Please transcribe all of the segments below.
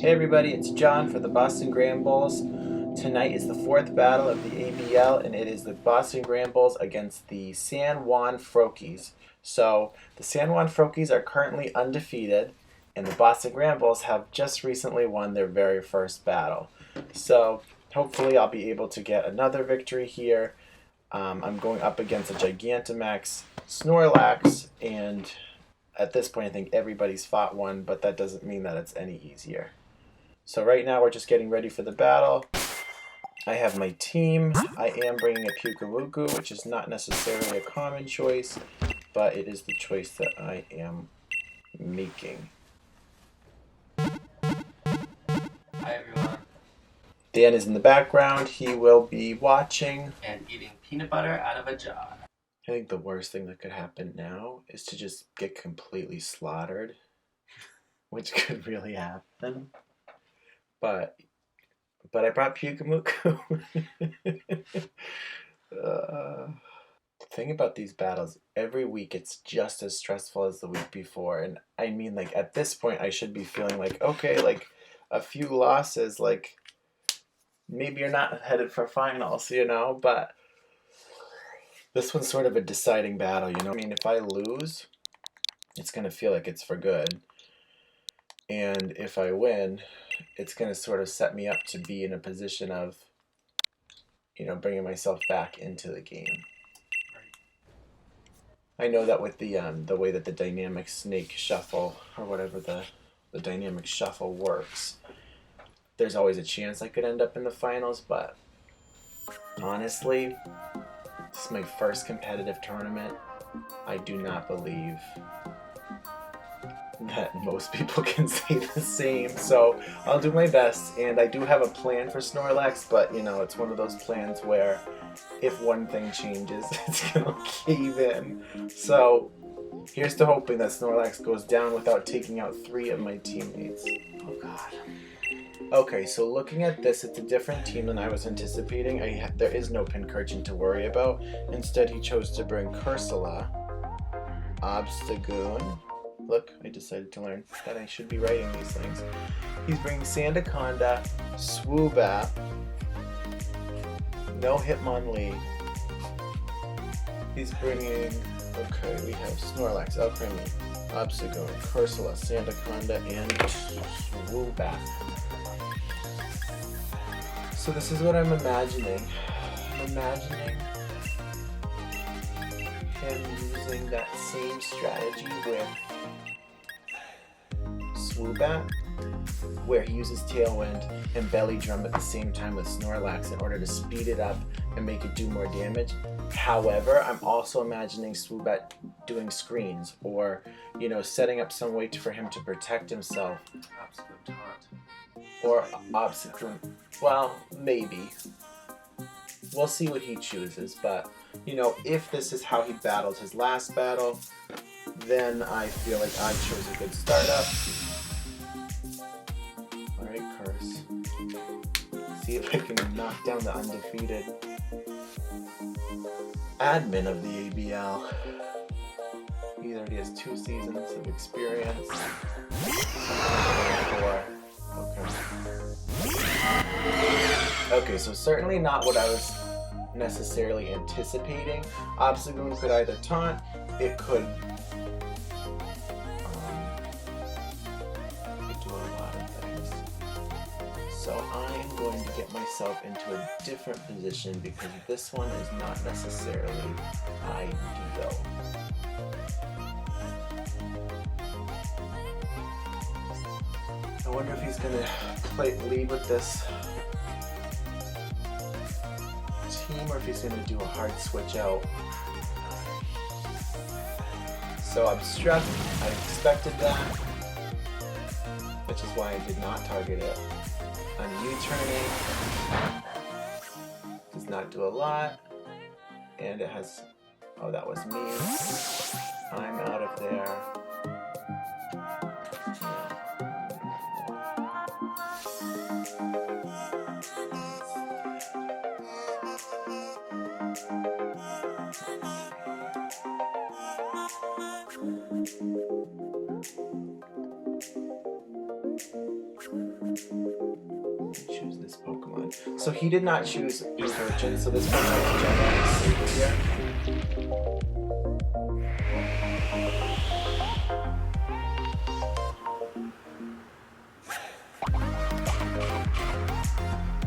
Hey everybody, it's John for the Boston Granbulls. Tonight is the fourth battle of the ABL, and it is the Boston Granbulls against the San Juan Froakies. So the San Juan Froakies are currently undefeated, and the Boston Granbulls have just recently won their very first battle. So hopefully I'll be able to get another victory here. I'm going up against a Gigantamax Snorlax, and at this point I think everybody's fought one, but that doesn't mean that it's any easier. So right now we're just getting ready for the battle. I have my team. I am bringing a Pyukawuku, which is not necessarily a common choice, but it is the choice that I am making. Hi everyone. Dan is in the background. He will be watching And eating peanut butter out of a jar. I think the worst thing that could happen now is to just get completely slaughtered, which could really happen. But I brought Pyukawuku. The thing about these battles, every week it's just as stressful as the week before. And I mean, like, at this point I should be feeling like, okay, like a few losses, like maybe you're not headed for finals, you know, but this one's sort of a deciding battle, you know. I mean, if I lose, it's going to feel like it's for good. And if I win, it's going to sort of set me up to be in a position of, you know, bringing myself back into the game. I know that with the way that the dynamic snake shuffle, or whatever the dynamic shuffle works, there's always a chance I could end up in the finals, but honestly, this is my first competitive tournament. I do not believe that most people can say the same, so I'll do my best. And I do have a plan for Snorlax, but you know, it's one of those plans where if one thing changes, it's gonna cave in. So here's to hoping that Snorlax goes down without taking out 3 of my teammates. Oh god. Okay, so looking at this, it's a different team than I was anticipating. There is no Pincurchin to worry about. Instead, he chose to bring CurseShaka, Obstagoon. Look, I decided to learn that I should be writing these things. He's bringing Sandaconda, Swoobat, no Hitmonlee. He's bringing, okay, we have Snorlax, Alcremie, Obstagoon, CurseShaka, Sandaconda, and Swoobat. So this is what I'm imagining. I'm imagining him using that same strategy with Swoobat, where he uses Tailwind and Belly Drum at the same time with Snorlax in order to speed it up and make it do more damage. However, I'm also imagining Swoobat doing screens, or, you know, setting up some way for him to protect himself. Obstacle taunt. Or Obstacle. Well, maybe. We'll see what he chooses, but, you know, if this is how he battled his last battle, then I feel like I chose a good startup. Alright, Curse. See if I can knock down the undefeated admin of the ABL. He already has 2 seasons of experience. 4. Okay, so certainly not what I was necessarily anticipating. Obstagoon could either taunt, it could do a lot of things. So I'm going to get myself into a different position because this one is not necessarily ideal. I wonder if he's gonna lead with this team, or if he's gonna do a hard switch out. So Obstruct, I expected that, which is why I did not target it. I'm U-turning, does not do a lot, and it has, oh, that was me. I'm out of there. So he did not choose Insurgent, so this one might generate here.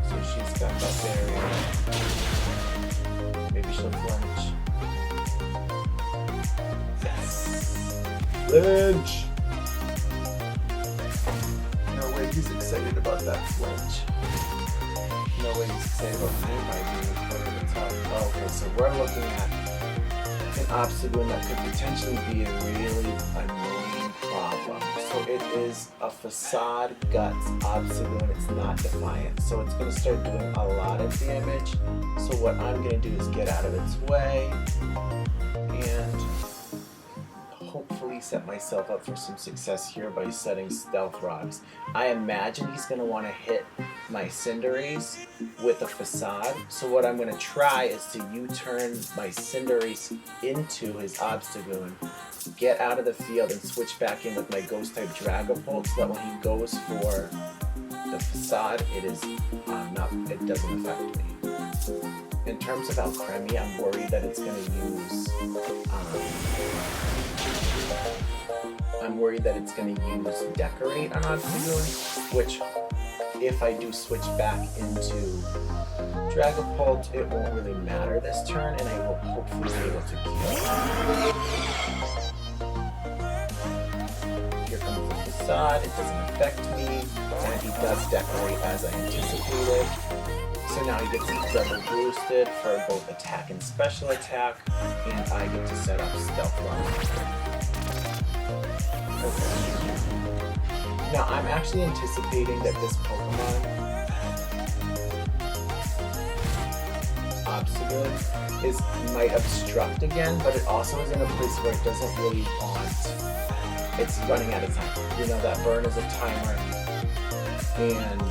So she's got that barrier. Maybe she'll flinch. Yes! Flinch! No way he's excited about that flinch. No way he's excited about me by being put at the top. Oh, okay, so we're looking at an obstacle that could potentially be a really annoying problem. So it is a facade guts obstacle and it's not defiant. So it's going to start doing a lot of damage. So what I'm going to do is get out of its way and hopefully set myself up for some success here by setting stealth rocks. I imagine he's going to want to hit my Cinderace with a facade. So what I'm going to try is to U-turn my Cinderace into his Obstagoon, get out of the field and switch back in with my Ghost type Dragapult so that when he goes for the facade, it doesn't affect me. In terms of Alcremie, I'm worried that it's going to use Decorate on Obstagoon, which if I do switch back into Dragapult, it won't really matter this turn, and I will hopefully be able to kill. Here comes the facade, it doesn't affect me, and he does Decorate as I anticipated. So now he gets double boosted for both attack and special attack, and I get to set up Stealth Run. Okay. Now I'm actually anticipating that this Pokemon, Obstagoon, might obstruct again, but it also is in a place where it doesn't really want, it's running out of time. You know, that burn is a timer, and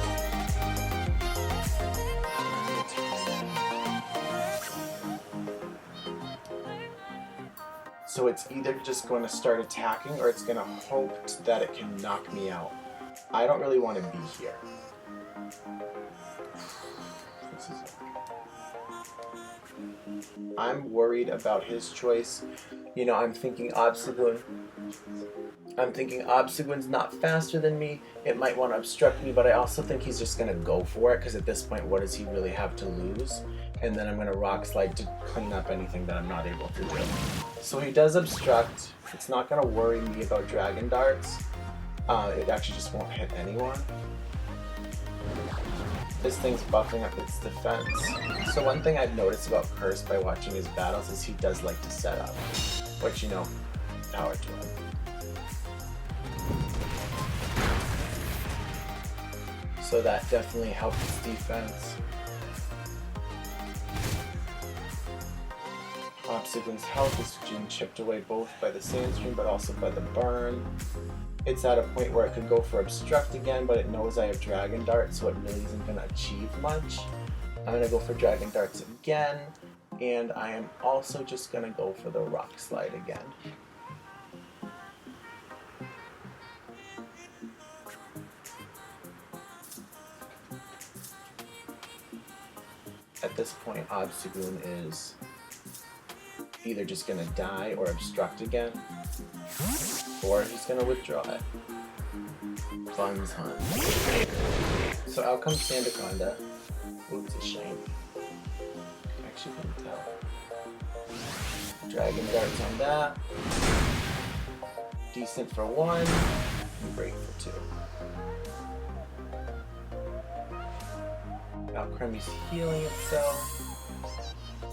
so it's either just going to start attacking or it's going to hope that it can knock me out. I don't really want to be here. I'm worried about his choice. You know, I'm thinking Obstagoon's not faster than me. It might want to obstruct me, but I also think he's just going to go for it because at this point, what does he really have to lose? And then I'm going to Rock Slide to clean up anything that I'm not able to do. So he does obstruct. It's not going to worry me about Dragon Darts. It actually just won't hit anyone. This thing's buffing up its defense. So one thing I've noticed about Curse by watching his battles is he does like to set up. Which, you know, power to him. So that definitely helps its defense. Obstagoon's health is being chipped away both by the Sandstream but also by the burn. It's at a point where it could go for Obstruct again, but it knows I have Dragon Dart, so it really isn't going to achieve much. I'm going to go for Dragon Darts again, and I am also just going to go for the Rock Slide again. At this point, Obstagoon is either just going to die or obstruct again, or he's going to withdraw it. Fun's Hunt. So out comes Sandaconda. Ooh, it's a shiny. Actually couldn't tell. Dragon Darts on that. Decent for 1, and Break for 2. Alcremie's healing itself.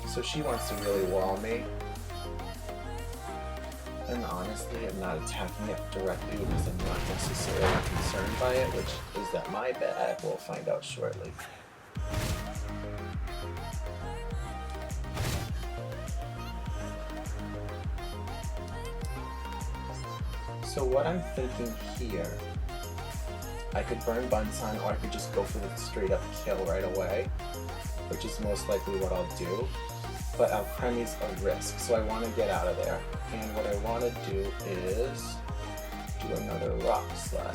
So she wants to really wall me. And honestly, I'm not attacking it directly because I'm not necessarily concerned by it, which is that my bad. We'll find out shortly. So what I'm thinking here, I could burn Bunsun or I could just go for the straight up kill right away, which is most likely what I'll do. But Alcremie's a risk, so I want to get out of there. And what I want to do is do another Rock Slide.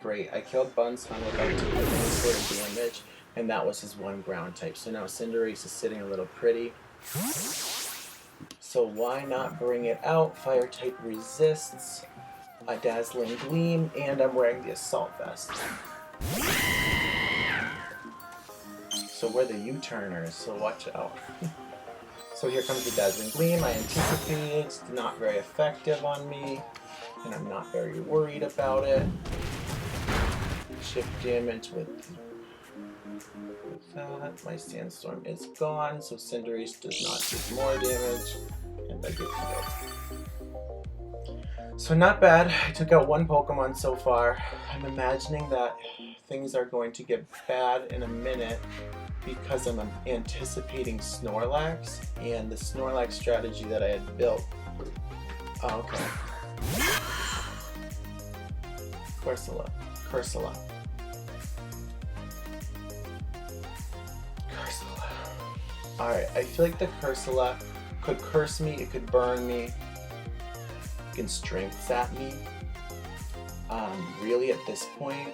great. I killed Bunsen without taking any sort of damage, and that was his one ground type. So now Cinderace is sitting a little pretty. So why not bring it out? Fire type resists, a Dazzling Gleam, and I'm wearing the Assault Vest. So we're the U-turners, so watch out. So here comes the Dazzling Gleam. I anticipated, it's not very effective on me, and I'm not very worried about it. Shift damage with that. My Sandstorm is gone, so Cinderace does not take more damage, and I get healed. So not bad. I took out one Pokemon so far. I'm imagining that things are going to get bad in a minute because I'm anticipating Snorlax, and the Snorlax strategy that I had built. Oh, okay. CurseShaka. Alright, I feel like the CurseShaka could curse me, it could burn me, it can strength zap me. Really at this point,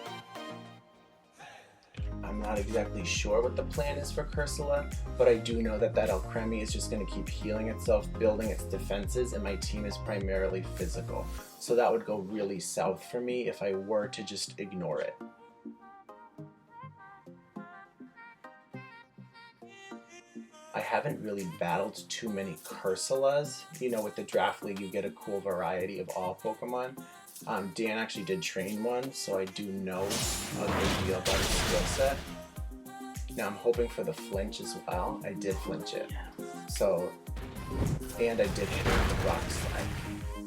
I'm not exactly sure what the plan is for CurseShaka, but I do know that Alcremie is just going to keep healing itself, building its defenses, and my team is primarily physical. So that would go really south for me if I were to just ignore it. I haven't really battled too many CurseShakas. You know, with the draft league, you get a cool variety of all Pokemon. Dan actually did train one, so I do know a good deal about his skill set. Now I'm hoping for the flinch as well. I did flinch it. So, and I did hit it with the Rock Slide,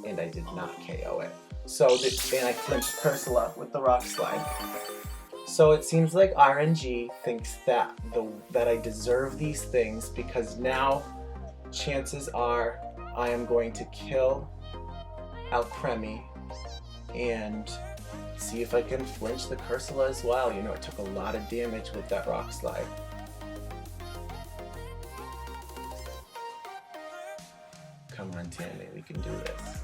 and I did not KO it. So, and I flinched CurseShaka with the Rock Slide. So it seems like RNG thinks that I deserve these things, because now chances are I am going to kill Alcremie and see if I can flinch the CurseShaka as well. You know, it took a lot of damage with that Rock Slide. Come on, Tammy, we can do this.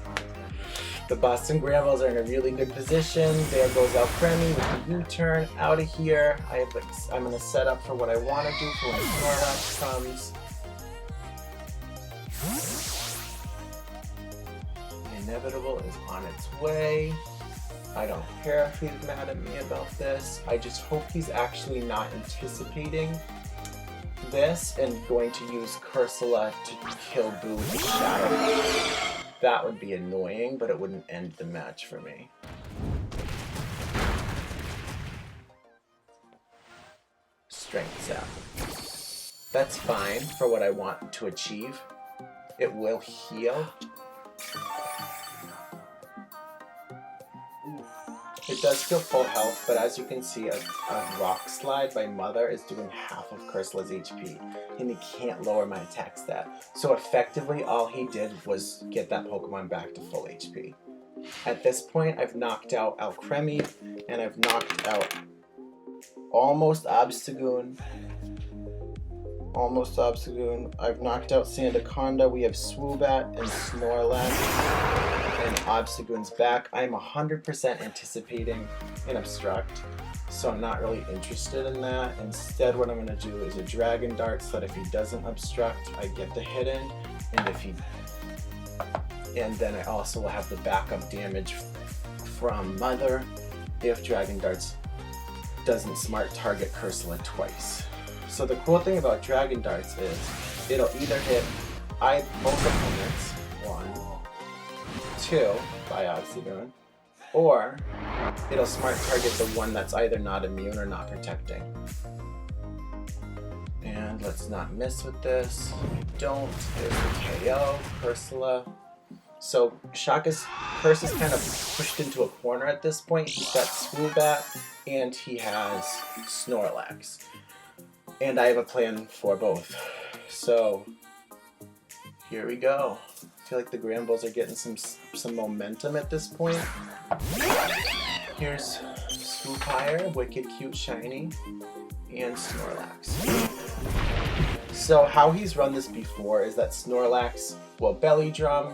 The Boston Granbulls are in a really good position. There goes Alcremie with the U-turn out of here. I'm going to set up for what I want to do for when Snorlax comes. The inevitable is on its way. I don't care if he's mad at me about this. I just hope he's actually not anticipating this and going to use CurseShaka to kill Boo with the Shadow. That would be annoying, but it wouldn't end the match for me. Strength Zap. That's fine for what I want to achieve. It will heal. It does feel full health, but as you can see, a Rock Slide by Mother is doing half of CurseShaka's HP, and he can't lower my attack stat. So effectively, all he did was get that Pokemon back to full HP. At this point, I've knocked out Alcremie, and I've knocked out almost Obstagoon. I've knocked out Sandaconda. We have Swoobat and Snorlax. And Obstagoon's back. I'm 100% anticipating an Obstruct, so I'm not really interested in that. Instead, what I'm going to do is a Dragon Dart, so that if he doesn't Obstruct, I get the hidden, and then I also will have the backup damage from Mother if Dragon Darts doesn't smart target CurseShaka twice. So the cool thing about Dragon Darts is it'll either hit both opponents, 1, 2 by Obstagoon, or it'll smart target the one that's either not immune or not protecting. And let's not miss with this. Don't. There's the KO, CurseShaka. So Shaka's Curse is kind of pushed into a corner at this point. He's got Swoobat and he has Snorlax. And I have a plan for both. So here we go. I feel like the Granbulls are getting some momentum at this point. Here's Swoopire, wicked cute shiny, and Snorlax. So how he's run this before is that Snorlax will belly drum,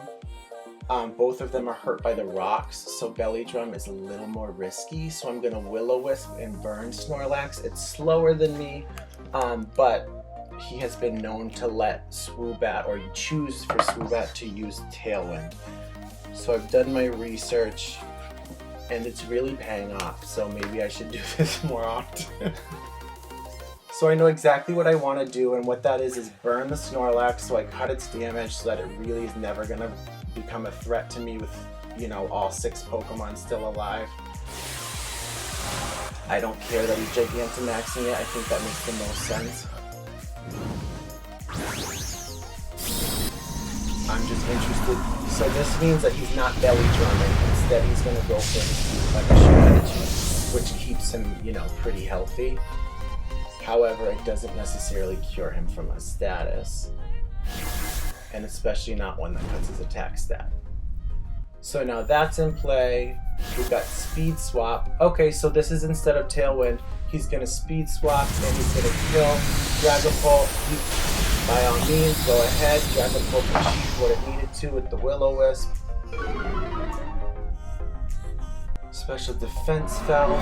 Both of them are hurt by the rocks, so Belly Drum is a little more risky. So I'm gonna Will-O-Wisp and burn Snorlax. It's slower than me, but he has been known to let Swoobat, or choose for Swoobat to use Tailwind. So I've done my research, and it's really paying off. So maybe I should do this more often. So I know exactly what I want to do, and what that is burn the Snorlax so I cut its damage so that it really is never going to become a threat to me with, you know, all 6 Pokemon still alive. I don't care that he's Gigantamaxing it, I think that makes the most sense. I'm just interested, so this means that he's not belly drumming, instead he's going to go for like a strategy, which keeps him, you know, pretty healthy. However, it doesn't necessarily cure him from a status, and especially not one that cuts his attack stat. So now that's in play. We've got Speed Swap. Okay, so this is instead of Tailwind, he's going to Speed Swap and he's going to kill Dragapult. By all means, go ahead. Dragapult achieved what it needed to with the Will-O-Wisp. Special Defense fell.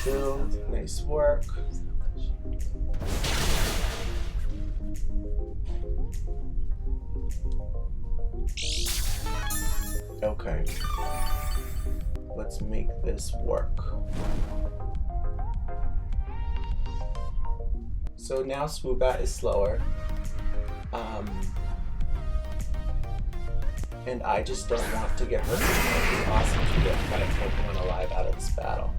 Still, nice work. Okay, let's make this work. So now Swoobat is slower, and I just don't want to get hurt. It would be awesome to get 5 Pokemon alive out of this battle.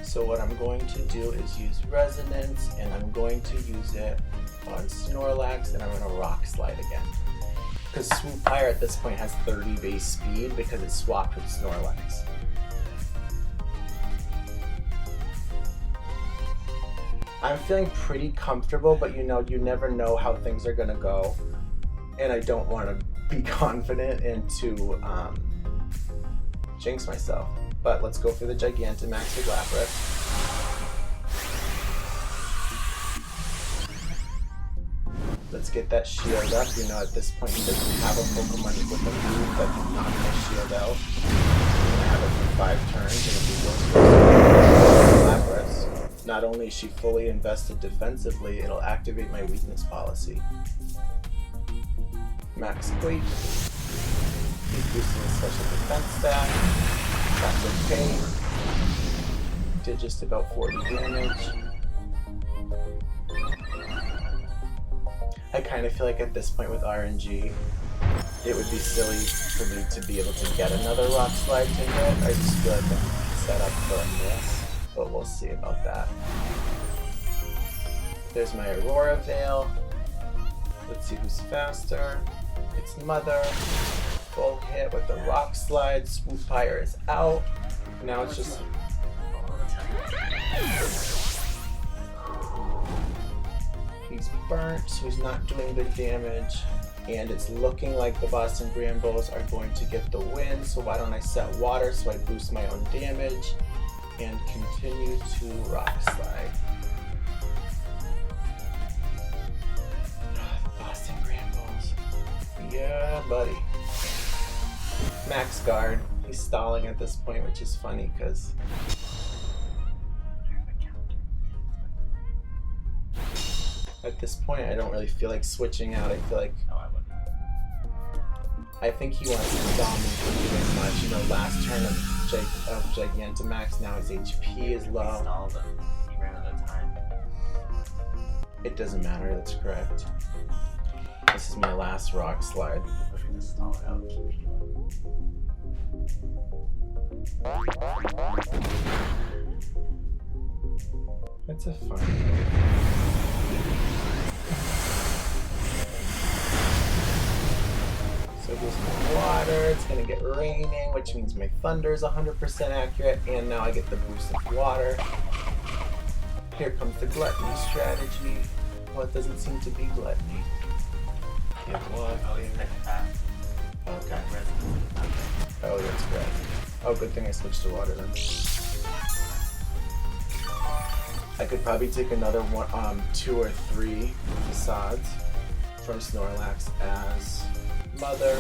So what I'm going to do is use Resonance, and I'm going to use it on Snorlax, and I'm going to Rock Slide again. Because Swoopire at this point has 30 base speed because it swapped with Snorlax. I'm feeling pretty comfortable, but you know, you never know how things are gonna go. And I don't want to be confident and to jinx myself. But let's go for the Gigantamax with Lapras. Let's get that shield up. You know, at this point he doesn't have a Pokemon with a move that can knock my shield out. He's gonna have it for 5 turns, and if he goes for Lapras, not only is she fully invested defensively, it'll activate my weakness policy. Max Quake. He's boosting his special defense stat. That's okay. Did just about 40 damage. I kind of feel like at this point with RNG, it would be silly for me to be able to get another Rock Slide to hit. I just feel like I'm set up for a miss, but we'll see about that. There's my Aurora Veil. Let's see who's faster. It's Mother. Full hit with the Rock Slide. Swoopire is out. Now it's just... He's burnt, so he's not doing good damage. And it's looking like the Boston Granbulls are going to get the win, so why don't I set water so I boost my own damage and continue to Rock Slide. Boston Granbulls. Yeah, buddy. Max Guard. He's stalling at this point, which is funny because at this point I don't really feel like switching out. I feel like I think he wants to stall me for doing much. You know, last turn of Gigantamax, now his HP is low. He stalled him. He ran out of time. It doesn't matter, that's correct. This is my last Rock Slide. We're gonna stall it out, keep healing. That's a fun one. So there's my water, it's gonna get raining, which means my thunder is 100% accurate, and now I get the boost of water. Here comes the gluttony strategy. Well, it doesn't seem to be gluttony. Okay. Oh, that's great. Oh, good thing I switched to water then. I could probably take another one, 2 or 3 facades from Snorlax as Mother.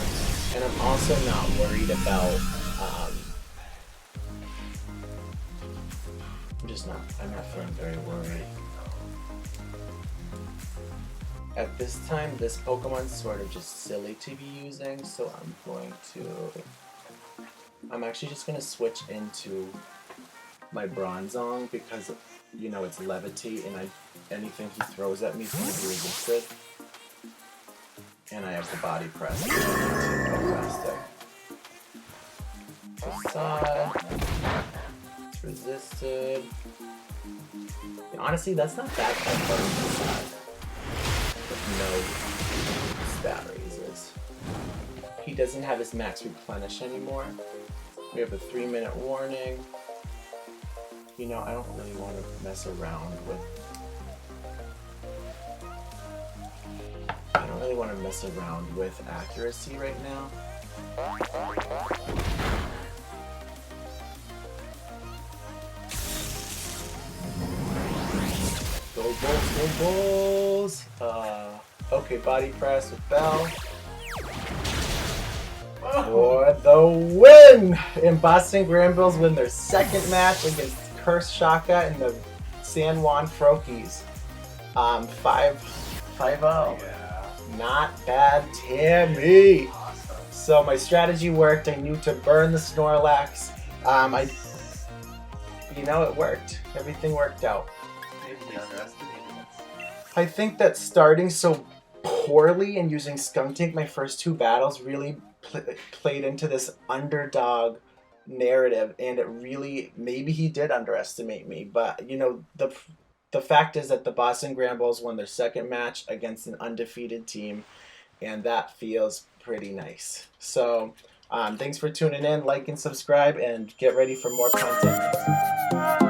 And I'm also not worried about, I'm not feeling very worried. At this time, this Pokemon's sort of just silly to be using, so I'm actually just going to switch into my Bronzong because, you know, it's Levitate and anything he throws at me is going to be resisted. And I have the Body Press, so I need to go faster. To side. It's resisted. And honestly, that's not bad for a burn to side. With no stat raises. He doesn't have his max replenish anymore. We have a 3-minute warning. You know, I don't really want to mess around with... I don't really want to mess around with accuracy right now. Go Bulls, go Bulls! Okay, Body Press with Bell. For the win! And Boston Granbulls win their second match against CurseShaka and the San Juan Froakies. 5-0. Yeah. Not bad, Tammy. Awesome. So my strategy worked. I knew to burn the Snorlax. You know, it worked. Everything worked out. Maybe he underestimated us. I think that starting so poorly and using Skuntank my first 2 battles really played into this underdog narrative, and it really, maybe he did underestimate me, but you know, the fact is that the Boston Granbulls won their second match against an undefeated team, and that feels pretty nice. So thanks for tuning in, like and subscribe, and get ready for more content.